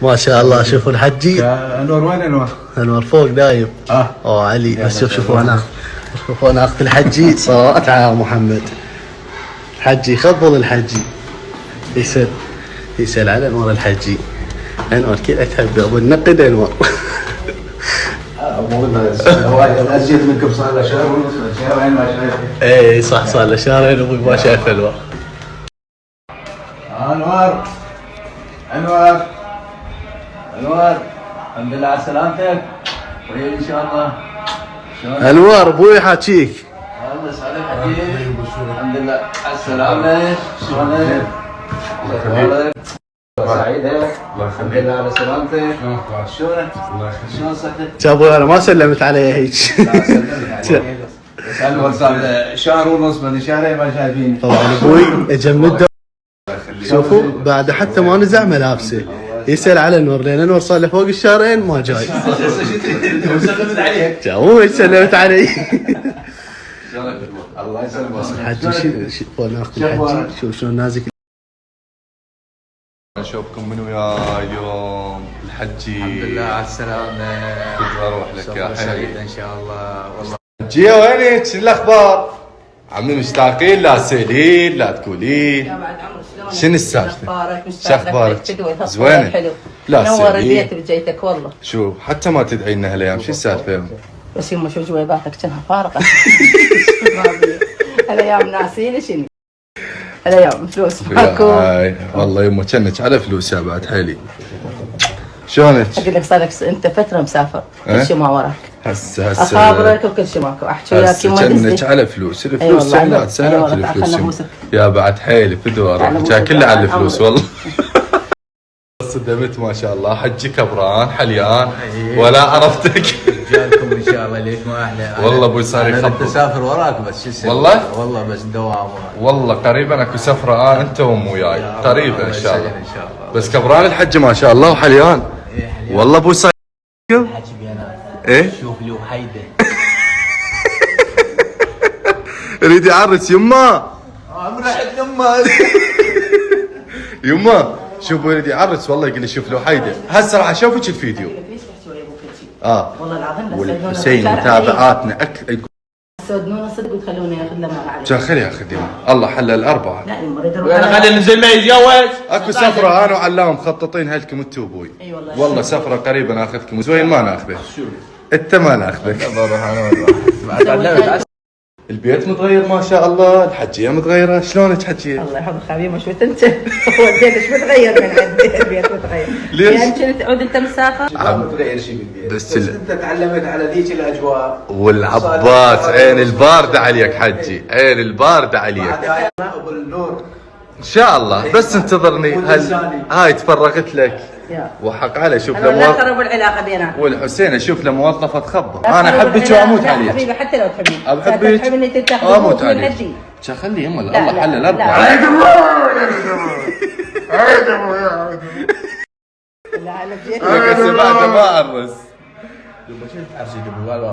ما شاء الله. شوفوا الحجي انور. وين انور؟ انور فوق دايم. اوه علي. بس شوفوا انا، شوفوا انا اخذ الحجي صلوات على محمد. الحجي خفض الحجي. يسأل على انور الحجي. انور كذا تحب ابو النقد انور. هو ازيد منكم صار له شهر ونص، شهرين ما شايف. اي صح، صار له شهرين ابوي ما شايف انور. انور انور انور، الحمد لله على سلامتك. طيب ان شاء الله. انور ابوي حاكيك. الله يسعدك حبيبي. الحمد لله على السلامة. شلونك؟ شلونك؟ سعيدة؟ الحمد لله على سلامتك. شلونك؟ شلون صحتك؟ ابوي انا ما سلمت عليه هيك. لا سلمت عليك. بس انور صار شهر ونص من شهرين ما شايفيني. طبعا ابوي اجمد. شوفوا بعد حتى ما نزع ملابسه يسأل على انور، لان انور صار له فوق الشهرين ما جاي. سلمت عليك. ابوي سلمت علي. الله يسلمك. الحجي شوفوا ناخذ الحجي. شوف شلون نازك. اشوفكم من وياي اليوم الحجي. الحمد لله على السلامة. كنت اروح لك يا حبيبي ان شاء الله. والله حجية وينك؟ شو الاخبار؟ عمي مشتاقين؟ لا تسألين لا تقولين. يا بعد عمرو شلونك؟ شنو السالفة؟ شو اخبارك؟ زوينة؟ زوينة؟ لا لا نور تسألين. البيت بجيتك والله. شو حتى ما تدعي لنا هالايام، شو السالفة يوم؟ بس يما شو جويباتك كانها فارغة. هالايام ناسين شنو؟ هالايام فلوس ماكو. والله يمه كانك على فلوس يا بعد حيلي. شلونك؟ اقول لك صار لك انت فترة مسافر، كل شيء ما وراك. هسه اخابرك وكل شيء ماكو، احكي وياك هسه يما كانك دزلي. على فلوس، أي الفلوس والله سهلات عليك. سهلات أي والله الفلوس تعال يمه. نبوسك. يا بعد حيلي فدوى تعال روح، نبوسك. كله على تعال الفلوس عمرو. والله. صدمت ما شاء الله. حجي كبران حليان ولا عرفتك. رجالكم ان شاء الله ليش ما احلى. والله ابوي صار انا يخبط. اسافر وراك بس شو السبب؟ والله؟ والله بس دوام وراك. والله قريبا اكو سفره انت وام وياي قريبا ان شاء الله. ان شاء الله. بس كبران الحج ما شاء الله وحليان. والله ابوي صار حجي بينات. ايه شوف لي وحيده. يريد يعرس يما. رحت يما. يما شوفوا يريد يعرس والله يقول لي شوف له حيده. هسه راح اشوفك الفيديو. ليش تحكي ويا ابوك كل شيء؟ والله العظيم لا والحسين متابعاتنا سودنونا صدق وتخلوني ياخذ له مال عليه. كان خليه ياخذ يما. الله حلل الاربعه. لا يما اريد انا خلي ننزل معي يتجوز. اكو سفره انا وعلام مخططين هلكم انت وابوي. اي والله. والله سفره قريبا اخذكم وزوين ما ناخذك. انت ما ناخذك. البيت متغير ما شاء الله، الحجيه متغيره. شلونك حجيه؟ الله يحفظك حبيبي. شو انت وديت ايش متغير من عندي؟ البيت متغير. ليش؟ يمكن تعود انت مسافر. ما متغير شيء بالبيت. بس انت تعلمت على ذيك الاجواء. والعباس عين البارده عليك حجي، عين البارده عليك. ابو النور ان شاء الله بس انتظرني. هاي تفرغت لك يا وحق علي. شوف انا لا له تخرب العلاقه بيناتنا. والحسين اشوف له موظفه تخبر. لا انا تخرب احبك العلاقة. واموت لا عليك. حبيبي حتى لو تحبني. احبك تحبني تتاخذ اموت من عليك. حجي. شا خليه يما لا، الله لا، حلل لا. الاربعه. لا لا بس بعد ما ارس.